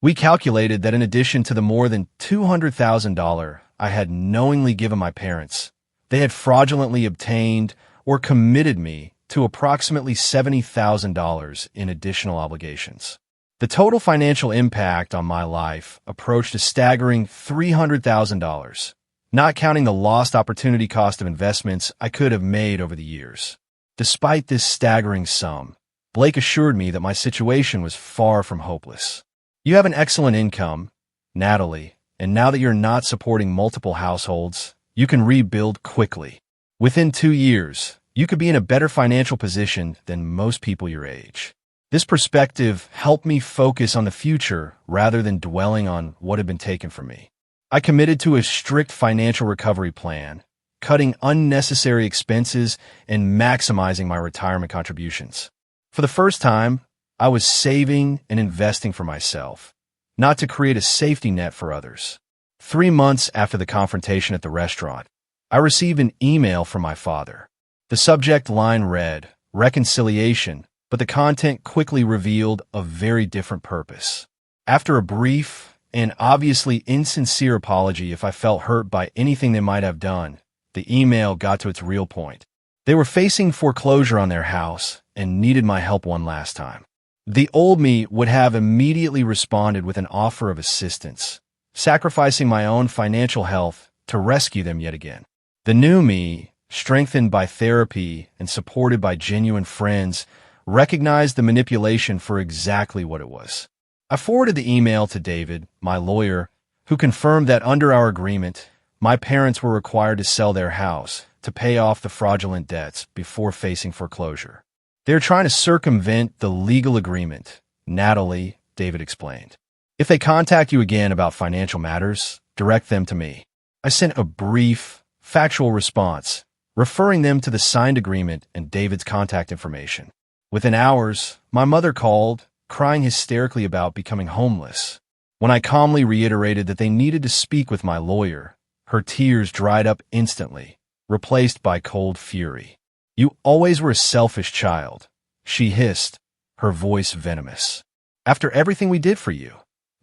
We calculated that in addition to the more than $200,000 I had knowingly given my parents, they had fraudulently obtained or committed me to approximately $70,000 in additional obligations. The total financial impact on my life approached a staggering $300,000, not counting the lost opportunity cost of investments I could have made over the years. Despite this staggering sum, Blake assured me that my situation was far from hopeless. You have an excellent income, Natalie, and now that you're not supporting multiple households, you can rebuild quickly. Within 2 years, you could be in a better financial position than most people your age. This perspective helped me focus on the future rather than dwelling on what had been taken from me. I committed to a strict financial recovery plan, cutting unnecessary expenses and maximizing my retirement contributions. For the first time, I was saving and investing for myself, not to create a safety net for others. 3 months after the confrontation at the restaurant, I received an email from my father. The subject line read, "Reconciliation," but the content quickly revealed a very different purpose. After a brief and obviously insincere apology if I felt hurt by anything they might have done, the email got to its real point. They were facing foreclosure on their house and needed my help one last time. The old me would have immediately responded with an offer of assistance, sacrificing my own financial health to rescue them yet again. The new me, strengthened by therapy and supported by genuine friends, recognized the manipulation for exactly what it was. I forwarded the email to David, my lawyer, who confirmed that under our agreement, my parents were required to sell their house to pay off the fraudulent debts before facing foreclosure. They're trying to circumvent the legal agreement, Natalie, David explained. If they contact you again about financial matters, direct them to me. I sent a brief, factual response, referring them to the signed agreement and David's contact information. Within hours, my mother called, crying hysterically about becoming homeless. When I calmly reiterated that they needed to speak with my lawyer, her tears dried up instantly, replaced by cold fury. "You always were a selfish child," she hissed, her voice venomous. "After everything we did for you,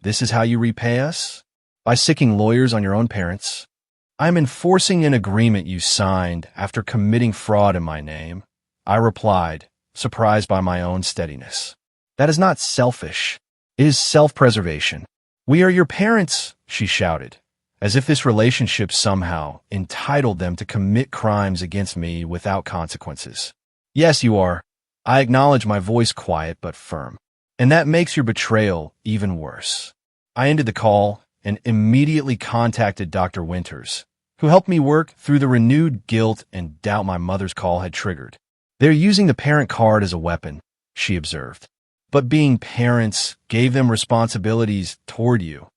this is how you repay us? By sicking lawyers on your own parents? I'm enforcing an agreement you signed after committing fraud in my name," I replied, surprised by my own steadiness. "That is not selfish. It is self-preservation. We are your parents," she shouted, as if this relationship somehow entitled them to commit crimes against me without consequences. "Yes, you are." I acknowledge, my voice quiet but firm. "And that makes your betrayal even worse." I ended the call and immediately contacted Dr. Winters, who helped me work through the renewed guilt and doubt my mother's call had triggered. "They're using the parent card as a weapon," she observed. "But being parents gave them responsibilities toward you,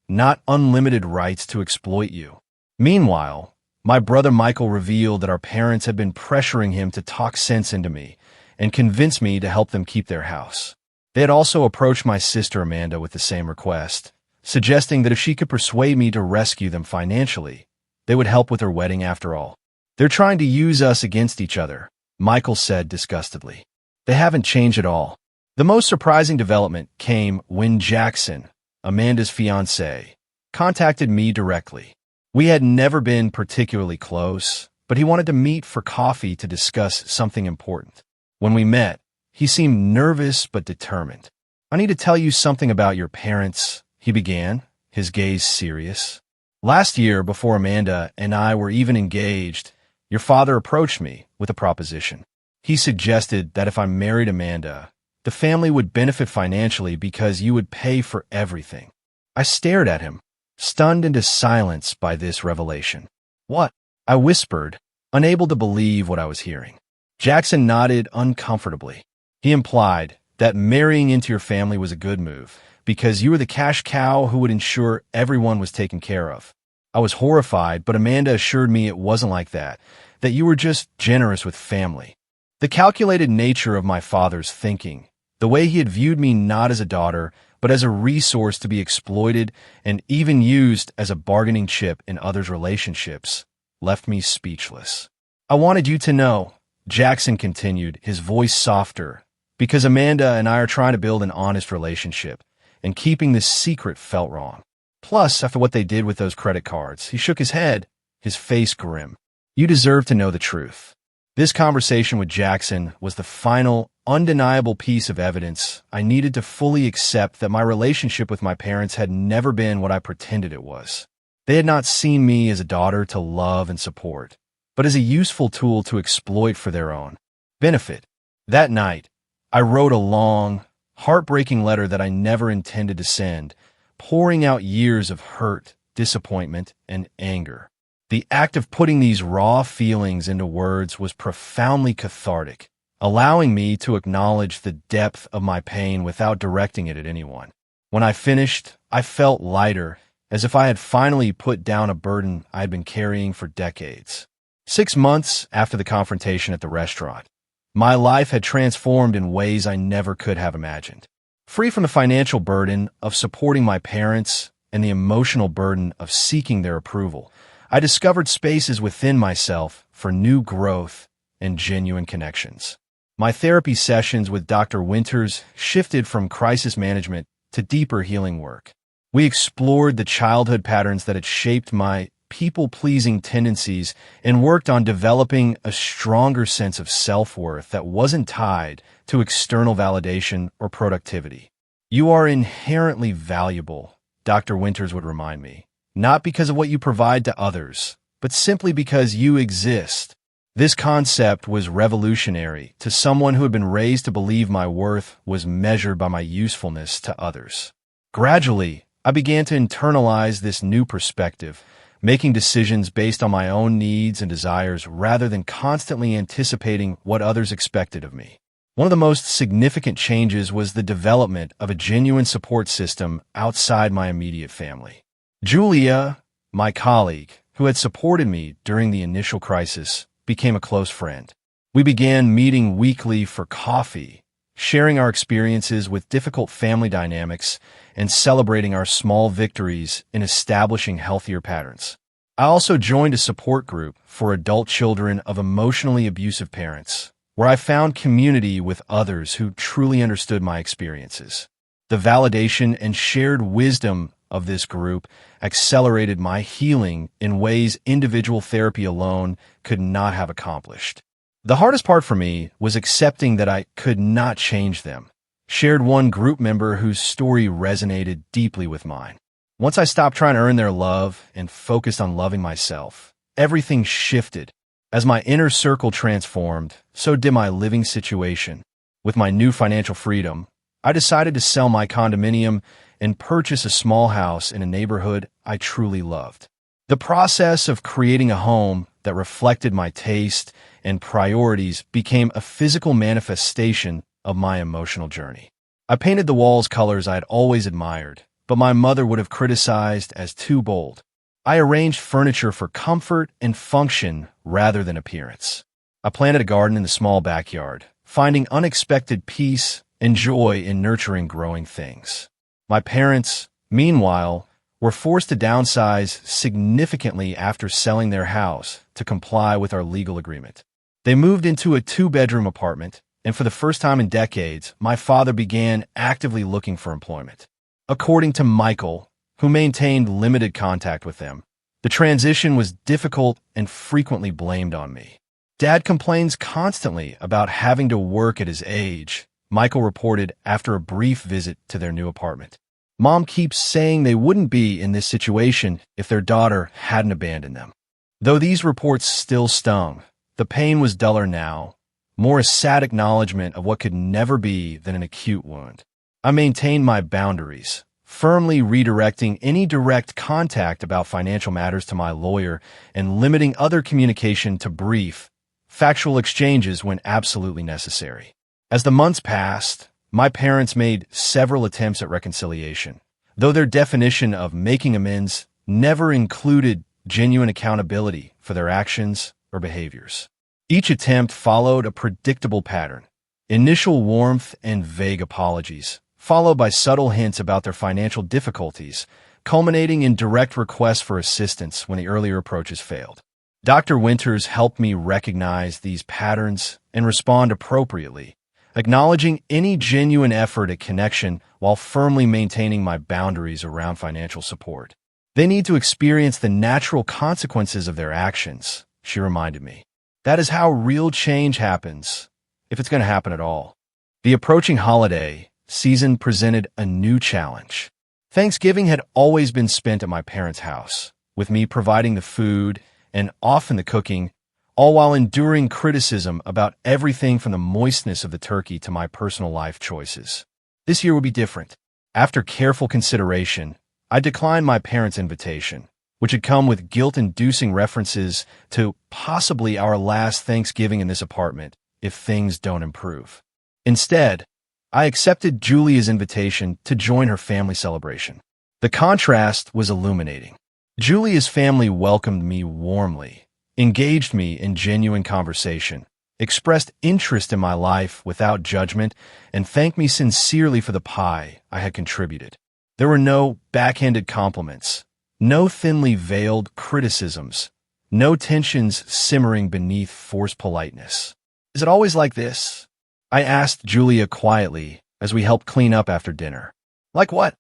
not unlimited rights to exploit you." Meanwhile, my brother Michael revealed that our parents had been pressuring him to talk sense into me and convince me to help them keep their house. They had also approached my sister Amanda with the same request, suggesting that if she could persuade me to rescue them financially, they would help with her wedding after all. "They're trying to use us against each other," Michael said disgustedly. "They haven't changed at all." The most surprising development came when Jackson, Amanda's fiancé, contacted me directly. We had never been particularly close, but he wanted to meet for coffee to discuss something important. When we met, he seemed nervous but determined. "I need to tell you something about your parents," he began, his gaze serious. "Last year, before Amanda and I were even engaged, your father approached me with a proposition. He suggested that if I married Amanda, the family would benefit financially because you would pay for everything." I stared at him, stunned into silence by this revelation. "What?" I whispered, unable to believe what I was hearing. Jackson nodded uncomfortably. He implied that marrying into your family was a good move because you were the cash cow who would ensure everyone was taken care of. I was horrified, but Amanda assured me it wasn't like that you were just generous with family. The calculated nature of my father's thinking, the way he had viewed me not as a daughter, but as a resource to be exploited and even used as a bargaining chip in others' relationships, left me speechless. "I wanted you to know," Jackson continued, his voice softer, "because Amanda and I are trying to build an honest relationship, and keeping this secret felt wrong. Plus, after what they did with those credit cards," he shook his head, his face grim. "You deserve to know the truth." This conversation with Jackson was the final, undeniable piece of evidence I needed to fully accept that my relationship with my parents had never been what I pretended it was. They had not seen me as a daughter to love and support, but as a useful tool to exploit for their own benefit. That night, I wrote a long, heartbreaking letter that I never intended to send, pouring out years of hurt, disappointment, and anger. The act of putting these raw feelings into words was profoundly cathartic, allowing me to acknowledge the depth of my pain without directing it at anyone. When I finished, I felt lighter, as if I had finally put down a burden I had been carrying for decades. 6 months after the confrontation at the restaurant, my life had transformed in ways I never could have imagined. Free from the financial burden of supporting my parents and the emotional burden of seeking their approval, I discovered spaces within myself for new growth and genuine connections. My therapy sessions with Dr. Winters shifted from crisis management to deeper healing work. We explored the childhood patterns that had shaped my people-pleasing tendencies and worked on developing a stronger sense of self-worth that wasn't tied to external validation or productivity. "You are inherently valuable," Dr. Winters would remind me. "Not because of what you provide to others, but simply because you exist." This concept was revolutionary to someone who had been raised to believe my worth was measured by my usefulness to others. Gradually, I began to internalize this new perspective, making decisions based on my own needs and desires rather than constantly anticipating what others expected of me. One of the most significant changes was the development of a genuine support system outside my immediate family. Julia, my colleague, who had supported me during the initial crisis, became a close friend. We began meeting weekly for coffee, sharing our experiences with difficult family dynamics and celebrating our small victories in establishing healthier patterns. I also joined a support group for adult children of emotionally abusive parents, where I found community with others who truly understood my experiences. The validation and shared wisdom of this group accelerated my healing in ways individual therapy alone could not have accomplished. The hardest part for me was accepting that I could not change them. Shared one group member whose story resonated deeply with mine. Once I stopped trying to earn their love and focused on loving myself, everything shifted. As my inner circle transformed, so did my living situation. With my new financial freedom, I decided to sell my condominium and purchase a small house in a neighborhood I truly loved. The process of creating a home that reflected my taste and priorities became a physical manifestation of my emotional journey. I painted the walls colors I had always admired, but my mother would have criticized as too bold. I arranged furniture for comfort and function rather than appearance. I planted a garden in the small backyard, finding unexpected peace and joy in nurturing growing things. My parents, meanwhile, were forced to downsize significantly after selling their house to comply with our legal agreement. They moved into a 2-bedroom apartment, and for the first time in decades, my father began actively looking for employment. According to Michael, who maintained limited contact with them, the transition was difficult and frequently blamed on me. Dad complains constantly about having to work at his age, Michael reported after a brief visit to their new apartment. Mom keeps saying they wouldn't be in this situation if their daughter hadn't abandoned them. Though these reports still stung, the pain was duller now, more a sad acknowledgement of what could never be than an acute wound. I maintained my boundaries, firmly redirecting any direct contact about financial matters to my lawyer and limiting other communication to brief, factual exchanges when absolutely necessary. As the months passed, my parents made several attempts at reconciliation, though their definition of making amends never included genuine accountability for their actions or behaviors. Each attempt followed a predictable pattern: initial warmth and vague apologies, followed by subtle hints about their financial difficulties, culminating in direct requests for assistance when the earlier approaches failed. Dr. Winters helped me recognize these patterns and respond appropriately, acknowledging any genuine effort at connection while firmly maintaining my boundaries around financial support. They need to experience the natural consequences of their actions, she reminded me. That is how real change happens, if it's going to happen at all. The approaching holiday season presented a new challenge. Thanksgiving had always been spent at my parents' house, with me providing the food and often the cooking, all while enduring criticism about everything from the moistness of the turkey to my personal life choices. This year would be different. After careful consideration, I declined my parents' invitation, which had come with guilt-inducing references to possibly our last Thanksgiving in this apartment if things don't improve. Instead, I accepted Julia's invitation to join her family celebration. The contrast was illuminating. Julia's family welcomed me warmly, engaged me in genuine conversation, expressed interest in my life without judgment, and thanked me sincerely for the pie I had contributed. There were no backhanded compliments, no thinly veiled criticisms, no tensions simmering beneath forced politeness. Is it always like this? I asked Julia quietly as we helped clean up after dinner. Like what?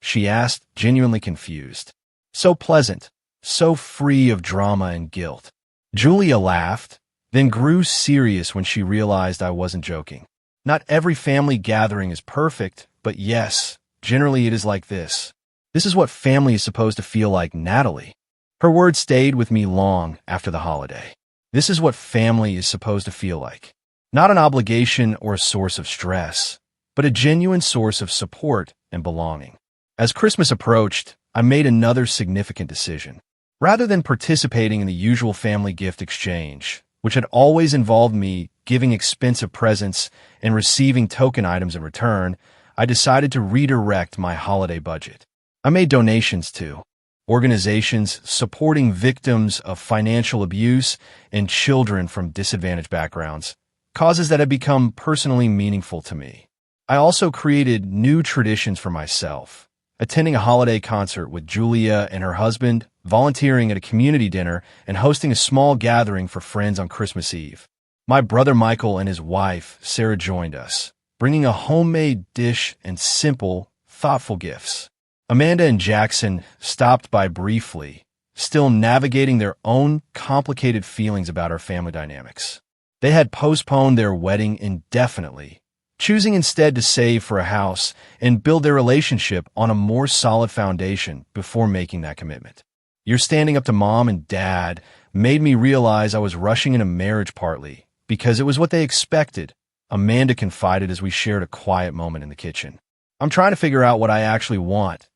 She asked, genuinely confused. So pleasant, so free of drama and guilt. Julia laughed, then grew serious when she realized I wasn't joking. Not every family gathering is perfect, but yes, generally it is like this. This is what family is supposed to feel like, Natalie. Her words stayed with me long after the holiday. This is what family is supposed to feel like. Not an obligation or a source of stress, but a genuine source of support and belonging. As Christmas approached, I made another significant decision. Rather than participating in the usual family gift exchange, which had always involved me giving expensive presents and receiving token items in return, I decided to redirect my holiday budget. I made donations to organizations supporting victims of financial abuse and children from disadvantaged backgrounds, causes that have become personally meaningful to me. I also created new traditions for myself, attending a holiday concert with Julia and her husband, volunteering at a community dinner, and hosting a small gathering for friends on Christmas Eve. My brother Michael and his wife, Sarah, joined us, bringing a homemade dish and simple, thoughtful gifts. Amanda and Jackson stopped by briefly, still navigating their own complicated feelings about our family dynamics. They had postponed their wedding indefinitely, choosing instead to save for a house and build their relationship on a more solid foundation before making that commitment. Your standing up to mom and dad made me realize I was rushing into marriage partly because it was what they expected, Amanda confided as we shared a quiet moment in the kitchen. I'm trying to figure out what I actually want,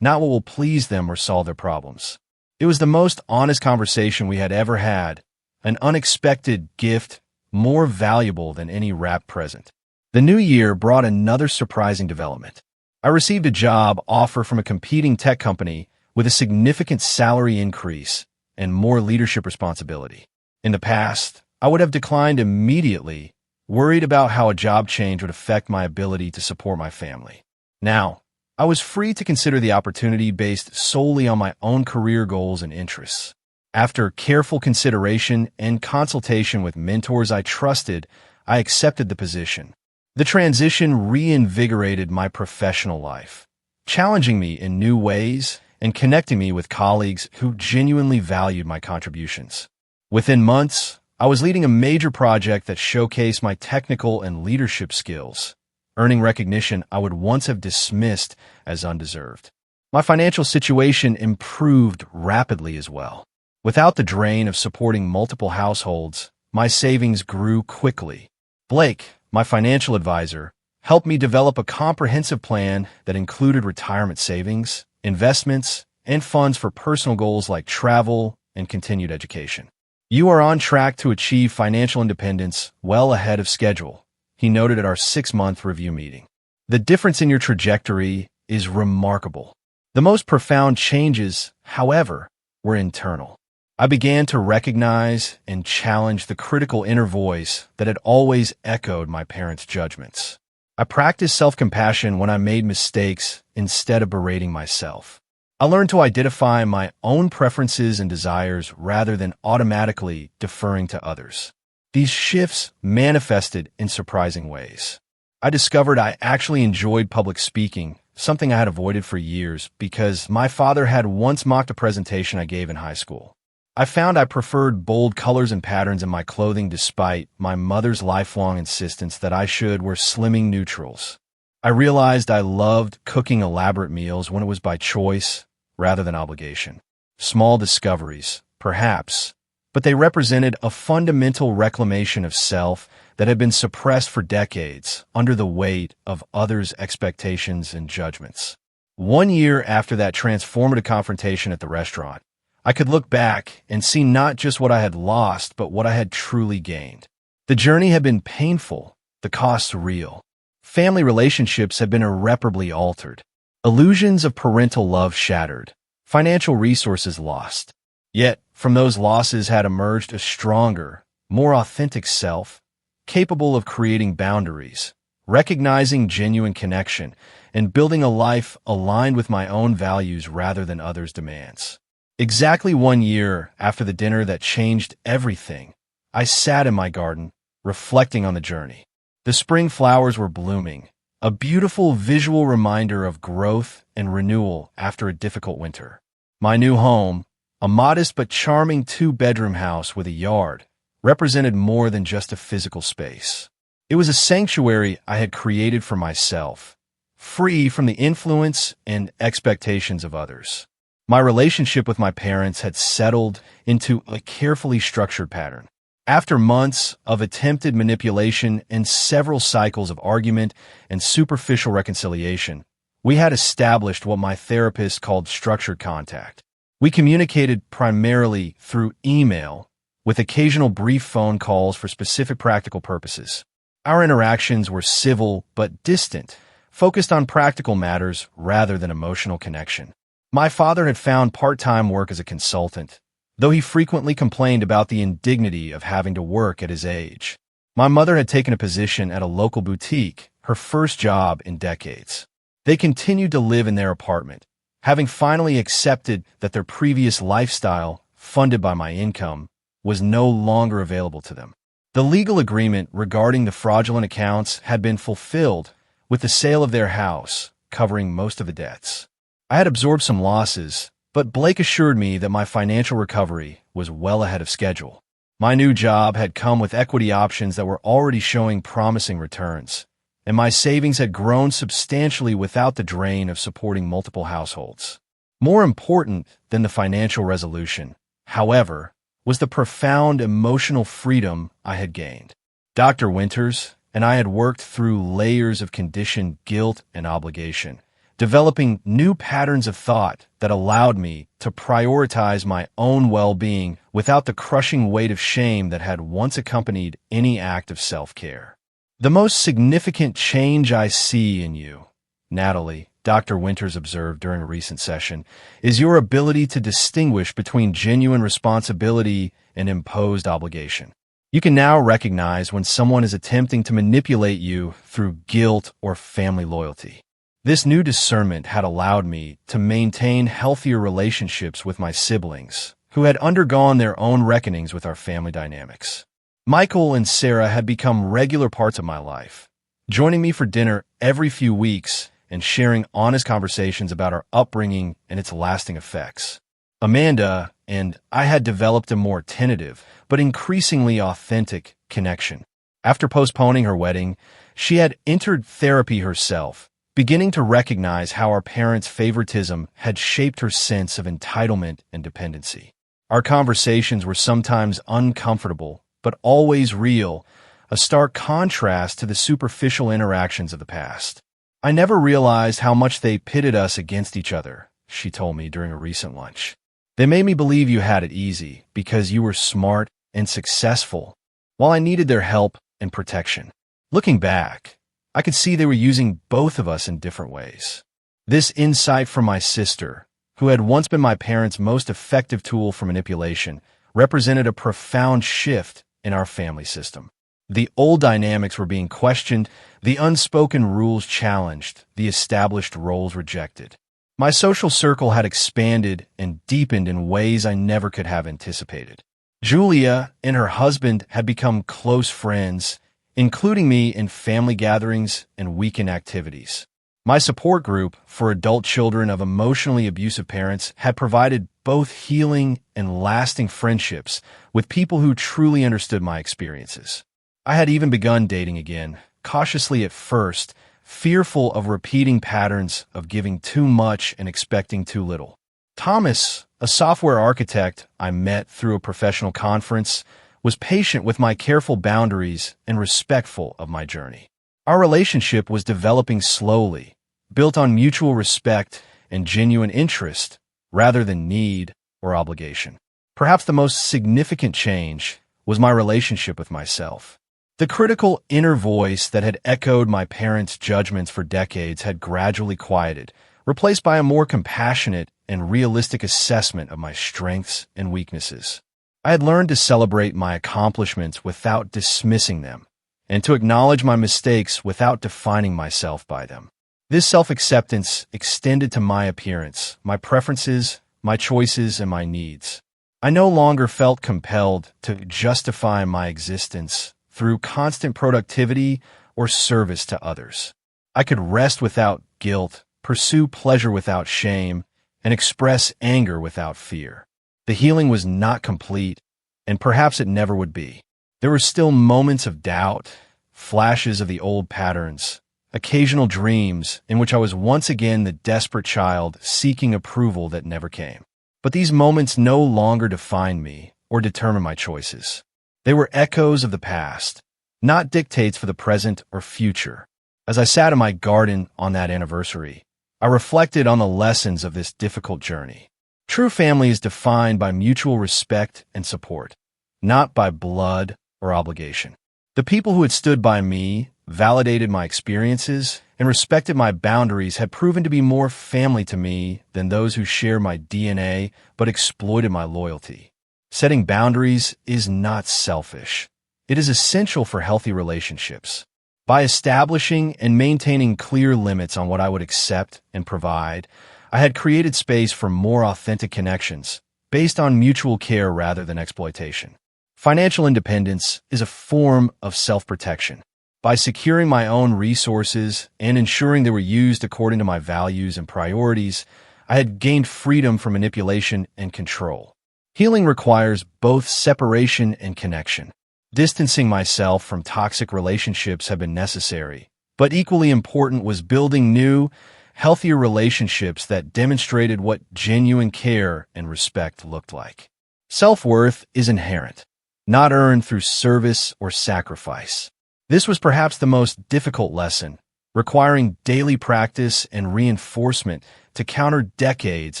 not what will please them or solve their problems. It was the most honest conversation we had ever had, an unexpected gift more valuable than any wrapped present. The new year brought another surprising development. I received a job offer from a competing tech company with a significant salary increase and more leadership responsibility. In the past, I would have declined immediately, worried about how a job change would affect my ability to support my family. Now, I was free to consider the opportunity based solely on my own career goals and interests. After careful consideration and consultation with mentors I trusted, I accepted the position. The transition reinvigorated my professional life, challenging me in new ways and connecting me with colleagues who genuinely valued my contributions. Within months, I was leading a major project that showcased my technical and leadership skills, earning recognition I would once have dismissed as undeserved. My financial situation improved rapidly as well. Without the drain of supporting multiple households, my savings grew quickly. Blake, my financial advisor, helped me develop a comprehensive plan that included retirement savings, investments, and funds for personal goals like travel and continued education. You are on track to achieve financial independence well ahead of schedule, he noted at our 6-month review meeting. The difference in your trajectory is remarkable. The most profound changes, however, were internal. I began to recognize and challenge the critical inner voice that had always echoed my parents' judgments. I practiced self-compassion when I made mistakes instead of berating myself. I learned to identify my own preferences and desires rather than automatically deferring to others. These shifts manifested in surprising ways. I discovered I actually enjoyed public speaking, something I had avoided for years because my father had once mocked a presentation I gave in high school. I found I preferred bold colors and patterns in my clothing despite my mother's lifelong insistence that I should wear slimming neutrals. I realized I loved cooking elaborate meals when it was by choice rather than obligation. Small discoveries, perhaps, but they represented a fundamental reclamation of self that had been suppressed for decades under the weight of others' expectations and judgments. 1 year after that transformative confrontation at the restaurant, I could look back and see not just what I had lost, but what I had truly gained. The journey had been painful, the costs real. Family relationships had been irreparably altered. Illusions of parental love shattered, financial resources lost. Yet, from those losses had emerged a stronger, more authentic self, capable of creating boundaries, recognizing genuine connection, and building a life aligned with my own values rather than others' demands. Exactly 1 year after the dinner that changed everything, I sat in my garden, reflecting on the journey. The spring flowers were blooming, a beautiful visual reminder of growth and renewal after a difficult winter. My new home, a modest but charming 2-bedroom house with a yard, represented more than just a physical space. It was a sanctuary I had created for myself, free from the influence and expectations of others. My relationship with my parents had settled into a carefully structured pattern. After months of attempted manipulation and several cycles of argument and superficial reconciliation, we had established what my therapist called structured contact. We communicated primarily through email, with occasional brief phone calls for specific practical purposes. Our interactions were civil but distant, focused on practical matters rather than emotional connection. My father had found part-time work as a consultant, though he frequently complained about the indignity of having to work at his age. My mother had taken a position at a local boutique, her first job in decades. They continued to live in their apartment, having finally accepted that their previous lifestyle, funded by my income, was no longer available to them. The legal agreement regarding the fraudulent accounts had been fulfilled, with the sale of their house covering most of the debts. I had absorbed some losses, but Blake assured me that my financial recovery was well ahead of schedule. My new job had come with equity options that were already showing promising returns, and my savings had grown substantially without the drain of supporting multiple households. More important than the financial resolution, however, was the profound emotional freedom I had gained. Dr. Winters and I had worked through layers of conditioned guilt and obligation, developing new patterns of thought that allowed me to prioritize my own well-being without the crushing weight of shame that had once accompanied any act of self-care. "The most significant change I see in you, Natalie," Dr. Winters observed during a recent session, "is your ability to distinguish between genuine responsibility and imposed obligation. You can now recognize when someone is attempting to manipulate you through guilt or family loyalty." This new discernment had allowed me to maintain healthier relationships with my siblings, who had undergone their own reckonings with our family dynamics. Michael and Sarah had become regular parts of my life, joining me for dinner every few weeks and sharing honest conversations about our upbringing and its lasting effects. Amanda and I had developed a more tentative, but increasingly authentic connection. After postponing her wedding, she had entered therapy herself, beginning to recognize how our parents' favoritism had shaped her sense of entitlement and dependency. Our conversations were sometimes uncomfortable, but always real, a stark contrast to the superficial interactions of the past. "I never realized how much they pitted us against each other," she told me during a recent lunch. "They made me believe you had it easy because you were smart and successful, while I needed their help and protection." Looking back, I could see they were using both of us in different ways. This insight from my sister, who had once been my parents' most effective tool for manipulation, represented a profound shift in our family system. The old dynamics were being questioned, the unspoken rules challenged, the established roles rejected. My social circle had expanded and deepened in ways I never could have anticipated. Julia and her husband had become close friends, including me in family gatherings and weekend activities. My support group for adult children of emotionally abusive parents had provided both healing and lasting friendships with people who truly understood my experiences. I had even begun dating again, cautiously at first, fearful of repeating patterns of giving too much and expecting too little. Thomas, a software architect I met through a professional conference, was patient with my careful boundaries and respectful of my journey. Our relationship was developing slowly, built on mutual respect and genuine interest rather than need or obligation. Perhaps the most significant change was my relationship with myself. The critical inner voice that had echoed my parents' judgments for decades had gradually quieted, replaced by a more compassionate and realistic assessment of my strengths and weaknesses. I had learned to celebrate my accomplishments without dismissing them, and to acknowledge my mistakes without defining myself by them. This self-acceptance extended to my appearance, my preferences, my choices, and my needs. I no longer felt compelled to justify my existence through constant productivity or service to others. I could rest without guilt, pursue pleasure without shame, and express anger without fear. The healing was not complete, and perhaps it never would be. There were still moments of doubt, flashes of the old patterns, occasional dreams in which I was once again the desperate child seeking approval that never came. But these moments no longer defined me or determined my choices. They were echoes of the past, not dictates for the present or future. As I sat in my garden on that anniversary, I reflected on the lessons of this difficult journey. True family is defined by mutual respect and support, not by blood or obligation. The people who had stood by me, validated my experiences, and respected my boundaries had proven to be more family to me than those who share my DNA but exploited my loyalty. Setting boundaries is not selfish. It is essential for healthy relationships. By establishing and maintaining clear limits on what I would accept and provide, I had created space for more authentic connections based on mutual care rather than exploitation. Financial independence is a form of self-protection. By securing my own resources and ensuring they were used according to my values and priorities, I had gained freedom from manipulation and control. Healing requires both separation and connection. Distancing myself from toxic relationships have been necessary, but equally important was building new, healthier relationships that demonstrated what genuine care and respect looked like. Self-worth is inherent, not earned through service or sacrifice. This was perhaps the most difficult lesson, requiring daily practice and reinforcement to counter decades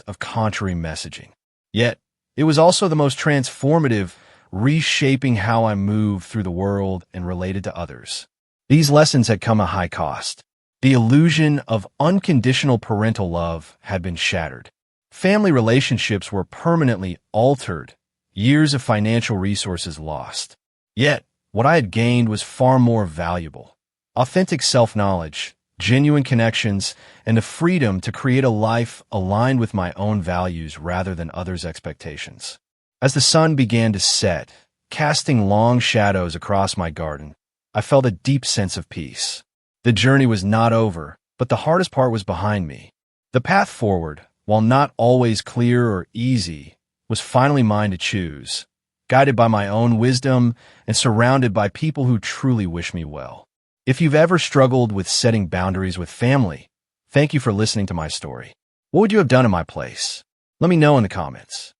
of contrary messaging. Yet, it was also the most transformative, reshaping how I moved through the world and related to others. These lessons had come at a high cost. The illusion of unconditional parental love had been shattered. Family relationships were permanently altered, years of financial resources lost. Yet, what I had gained was far more valuable. Authentic self-knowledge, genuine connections, and the freedom to create a life aligned with my own values rather than others' expectations. As the sun began to set, casting long shadows across my garden, I felt a deep sense of peace. The journey was not over, but the hardest part was behind me. The path forward, while not always clear or easy, was finally mine to choose, guided by my own wisdom and surrounded by people who truly wish me well. If you've ever struggled with setting boundaries with family, thank you for listening to my story. What would you have done in my place? Let me know in the comments.